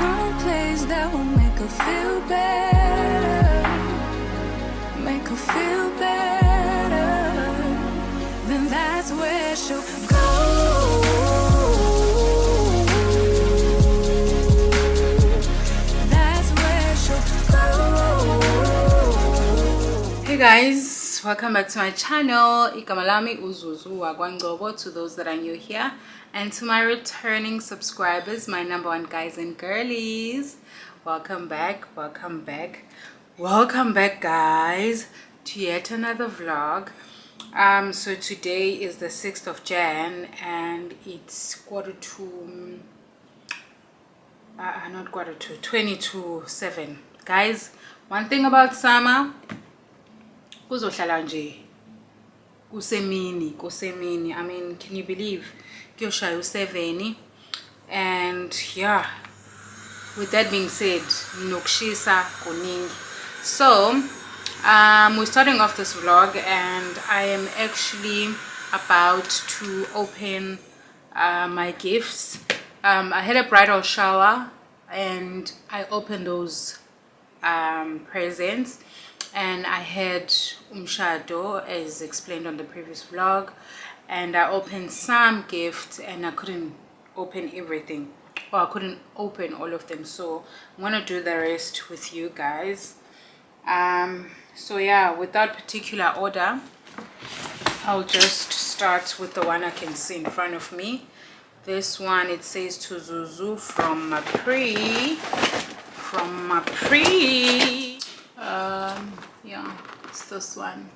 someplace that will make her feel better, make her feel better, then that's where she'll go. That's where she'll go. Hey guys, welcome back to my channel. Igama lami uZuzu wakwaNgcobo, to those that are new here, and to my returning subscribers, my number one guys and girlies, welcome back, welcome back, welcome back guys to yet another vlog. So today is the 6th of Jan and it's 20 to 7. Guys, one thing about summer, kuzohlala nje kusemini. I mean, can you believe kuyoshaya u7? And yeah, with that being said, nokushisa kuningi. So we're starting off this vlog and I am actually about to open my gifts. I had a bridal shower and I opened those presents, and I had umshado as explained on the previous vlog, and I opened some gifts and I couldn't open everything, or I couldn't open all of them, so I'm gonna do the rest with you guys. So yeah, without particular order, I'll just start with the one I can see in front of me. This one, it says to Zuzu from Mapri. Yeah, it's this one.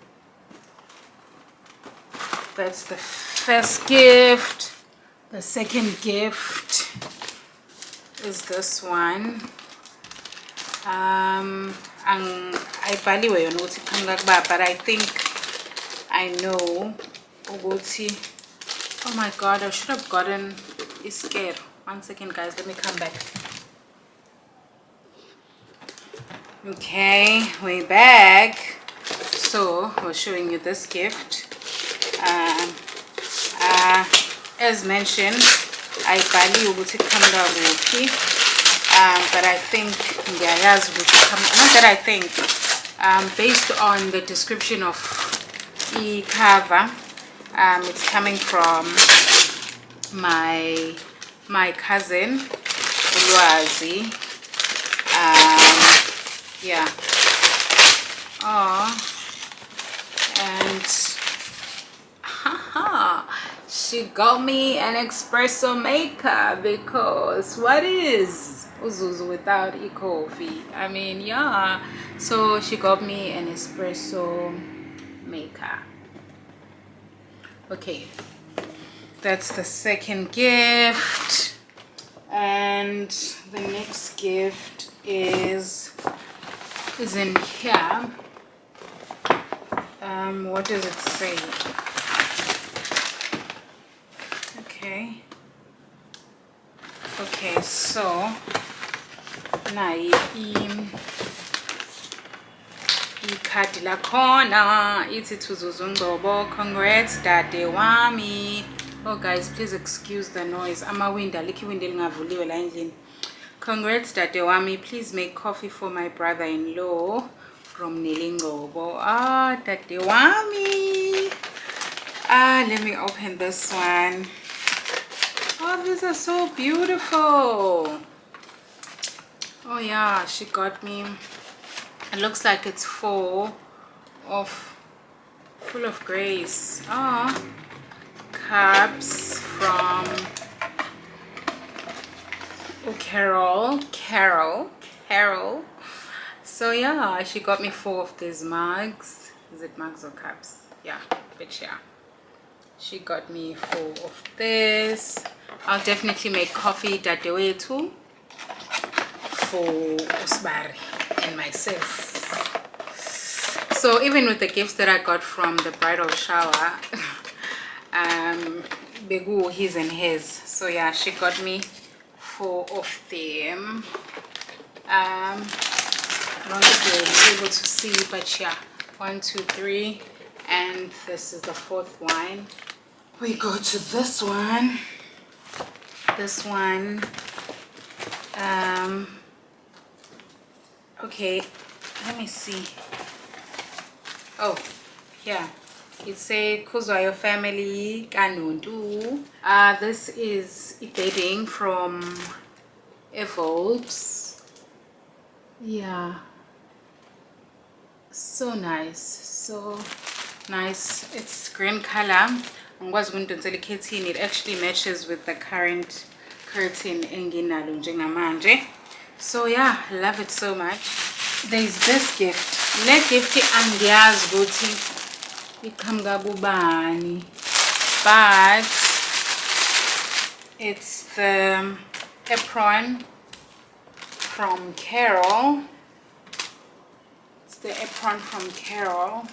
That's the first gift. The second gift is this one. I baliwe yona ukuthi iqhamuka kubaba, but I think I know ukuthi. Oh my god, I should have gotten scared. One second guys, let me come back. Okay, we're back. So I was showing you this gift. As mentioned, I baliwe ukuthi iqhamuka kuphi. But I think not that I think, based on the description of the cover, it's coming from my cousin Ulwazi. Yeah. Oh, and she got me an espresso maker, because what is uZuzu without coffee? I mean, yeah. So she got me an espresso maker. Okay, that's the second gift, and the next gift is in here. What does it say? Okay, so now ikhadi lakhona ithi to Zuzu Ngcobo, congrats dade wami. Oh guys, please excuse the noise. Amawinda likhi window lingavuliwe la endlini. Congrats dade wami, please make coffee for my brother-in-law from Nelly Ngcobo. Dade wami. Let me open this one. Oh, these are so beautiful. Oh yeah, she got me, it looks like it's full of grace. Cups from Carol. So yeah, she got me 4 of these mugs. Is it mugs or cups? Yeah, but yeah, she got me 4 of this. I'll definitely make coffee dadewethu for Usbari and myself. So even with the gifts that I got from the bridal shower, begu his and his. So yeah, she got me 4 of them. I don't think you'll be able to see, but yeah, 1 2 3, and this is the 4th one. We go to this one. Okay, let me see. Oh, yeah. It says Kuzwayo family Kanuntu. This is a bedding from Evolves. Yeah. So nice. So nice. It's green color. It actually matches with the current curtain enginalo njengamanje. So yeah, love it so much. There's this gift. Le gift angiyazi ukuthi iqhamuka kubani, but it's the apron from Carol. It's the apron from Carol.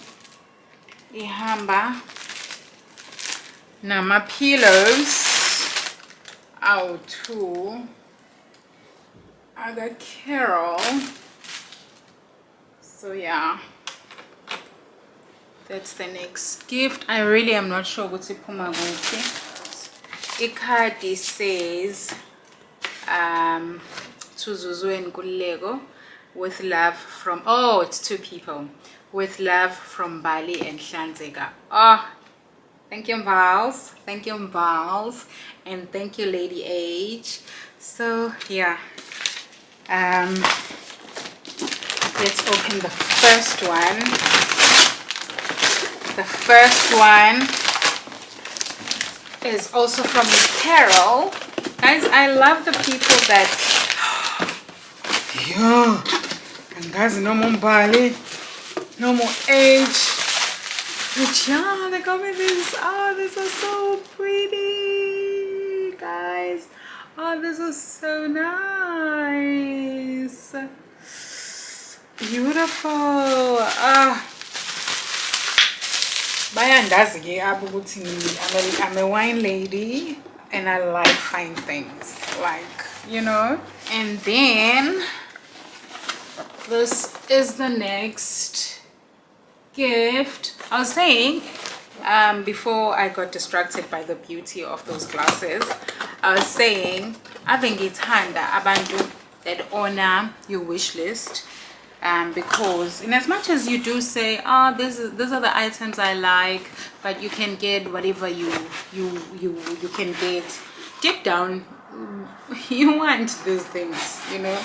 Ihamba nama pillows. Our two. I got Carol. So yeah, that's the next gift. I really am not sure what's it. Ikadi says to Zuzu and Kulego, with love from, oh, it's two people, with love from Bali and Shanzega. Oh, thank you, Vals. Thank you, Vals. And thank you, Lady H. So yeah, let's open the first one. The first one is also from Carol. Guys, I love the people that, yeah, and guys, no more Bali, no more age. But yeah, they got me this. Oh, this is so pretty, guys. Oh, this is so nice. Beautiful. Bayandazi I'm a wine lady and I like fine things, like, you know. And then this is the next gift. I was saying before I got distracted by the beauty of those glasses, I was saying I think it's handa abantu that honor your wish list. Because in as much as you do say, these are the items I like, but you can get whatever you can get, deep down you want these things, you know.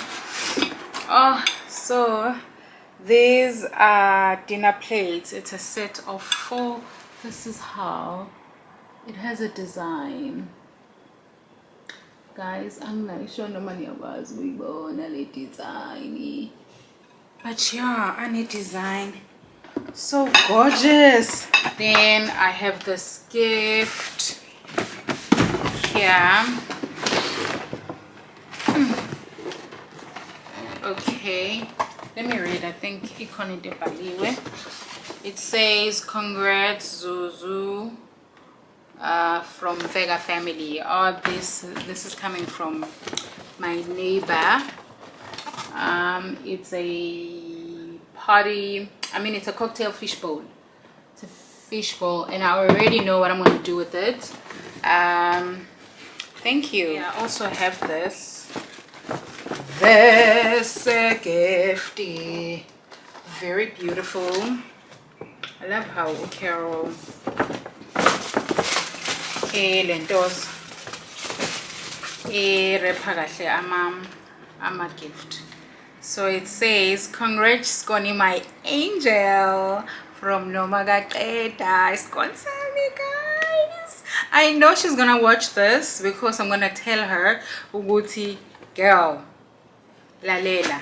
So these are dinner plates. It's a set of 4. This is how it has a design, guys. I'm not sure no money of us we born a little design. But yeah, I need design. So gorgeous. Then I have this gift here. Okay, let me read. I think it says, congrats Zuzu from Vega family. Oh, this is coming from my neighbor. It's a party, it's a cocktail fishbowl. It's a fishbowl, and I already know what I'm going to do with it. Thank you. Yeah, I also have this gifty, very beautiful. I love how Carol lentos ama gift. So it says, congrats Skoni, my angel, from Nomagaqeda. Skonsami, guys. I know she's gonna watch this because I'm gonna tell her, Uguti, girl, Lalela,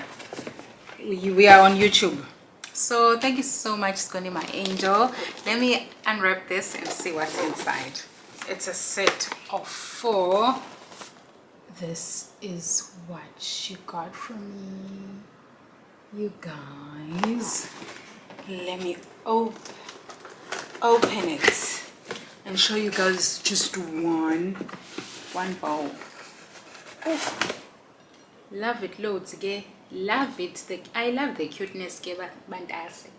we are on YouTube. So thank you so much, Skoni, my angel. Let me unwrap this and see what's inside. It's a set of 4. This is what she got from me, you guys. Let me open it and show you guys just one bowl. Oh, love it loads, okay? Love it. I love the cuteness, bandasi.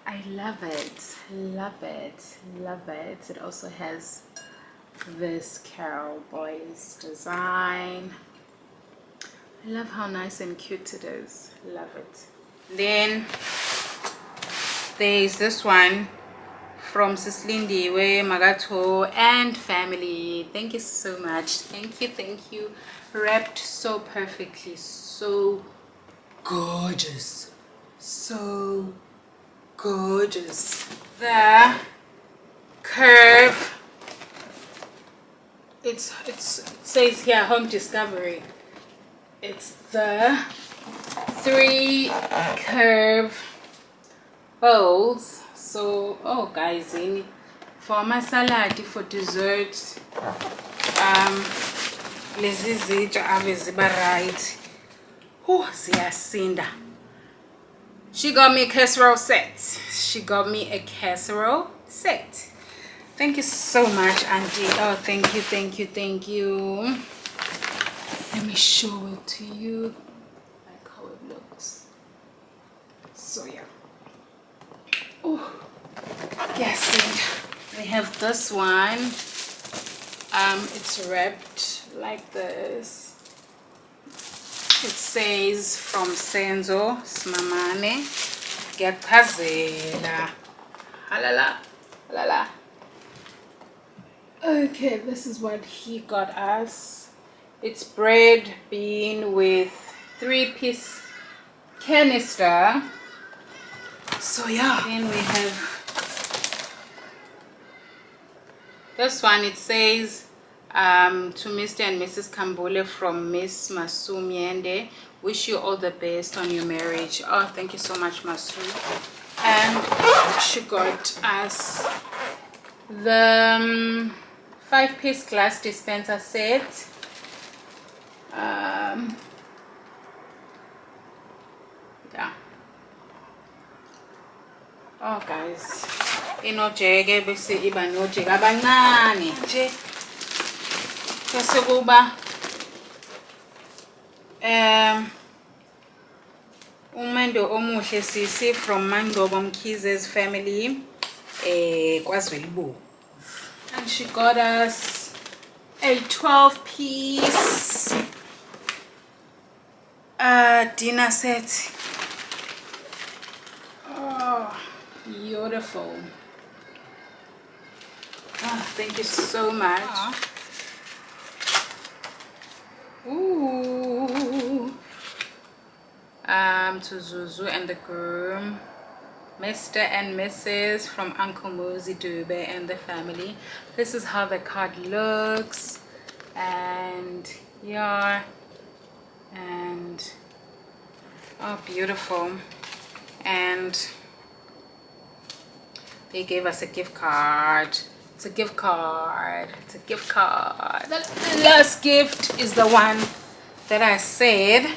I love it, love it, love it. It also has this Carol Boys design. I love how nice and cute it is. Love it. Then there's this one from Sislindiwe Magato and family. Thank you so much. Thank you. Wrapped so perfectly, so gorgeous, so gorgeous. The curve, it says here home discovery. It's the 3 curve bowls. So, oh guys, for my salad, for dessert, lezi zitsha ave ziba right. Ziyasinda. She got me a casserole set. Thank you so much, Auntie. Oh, thank you. Let me show it to you, like how it looks. So yeah. Oh, yes. We have this one. It's wrapped like this. It says from Senzo Smamane. Gakazela. Halala. Okay, this is what he got us. It's bread bean with 3-piece canister. So yeah, then we have this one. It says to Mr. and Mrs. Kambule from Miss Masumiende, wish you all the best on your marriage. Oh, thank you so much, Masu. And she got us the 5-piece glass dispenser set. Yeah. Oh guys, inojeke bese iba nojeke abancane nje bese kuba umendo omuhle sisi from Mandobo Mkhize's family KwaZulu. And she got us a 12-piece dinner set. Oh, beautiful. Oh, thank you so much. Ooh. To Zuzu and the groom, Mr. and Mrs. from Uncle Mozi Dube and the family. This is how the card looks, and yeah, and oh, beautiful. And they gave us a gift card. It's a gift card. The last gift is the one that I said.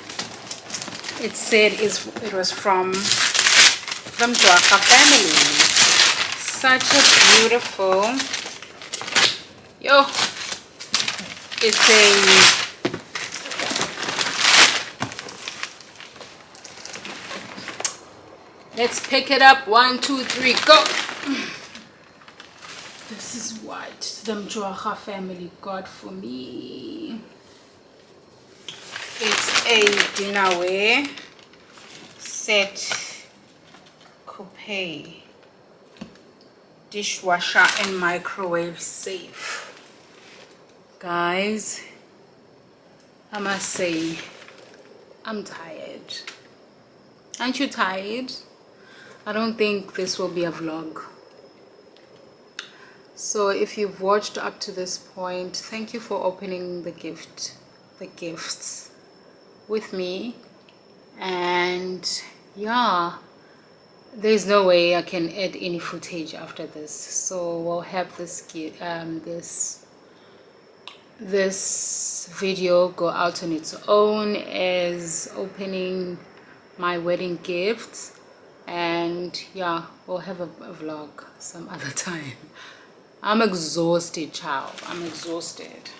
It it was from Joaka family. Such a beautiful. It's a let's pick it up. 1, 2, 3, go. This is what the Mjoaha family got for me. It's a dinnerware set, coupe, dishwasher and microwave safe. Guys, I must say, I'm tired. Aren't you tired? I don't think this will be a vlog. So if you've watched up to this point, thank you for opening the gifts with me. And yeah, there's no way I can add any footage after this, so we'll have this video go out on its own as opening my wedding gifts. And yeah, we'll have a vlog some other time. I'm exhausted, child. I'm exhausted.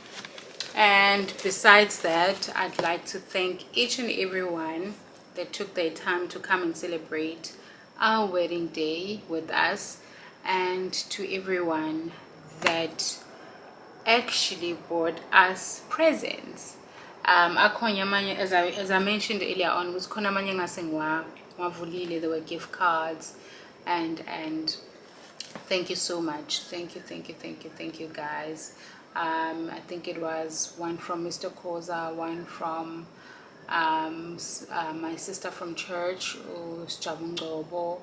And besides that, I'd like to thank each and everyone that took their time to come and celebrate our wedding day with us, and to everyone that actually bought us presents. Akhona amanye, as I mentioned earlier on, was khona amanye engase ngiwavulile. There were gift cards, and thank you so much. Thank you guys. I think it was one from Mr. Koza, one from my sister from church, Sjabungobo.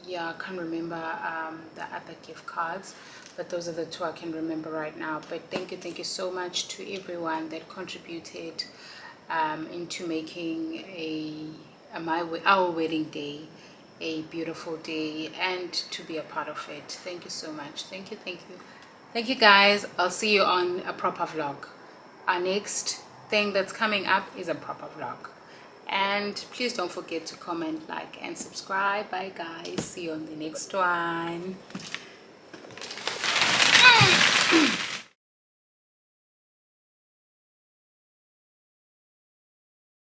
Yeah, I can't remember the other gift cards, but those are the two I can remember right now. But thank you so much to everyone that contributed into making our wedding day a beautiful day, and to be a part of it. Thank you so much. Thank you guys. I'll see you on a proper vlog. Our next thing that's coming up is a proper vlog. And please don't forget to comment, like, and subscribe. Bye guys, see you on the next one.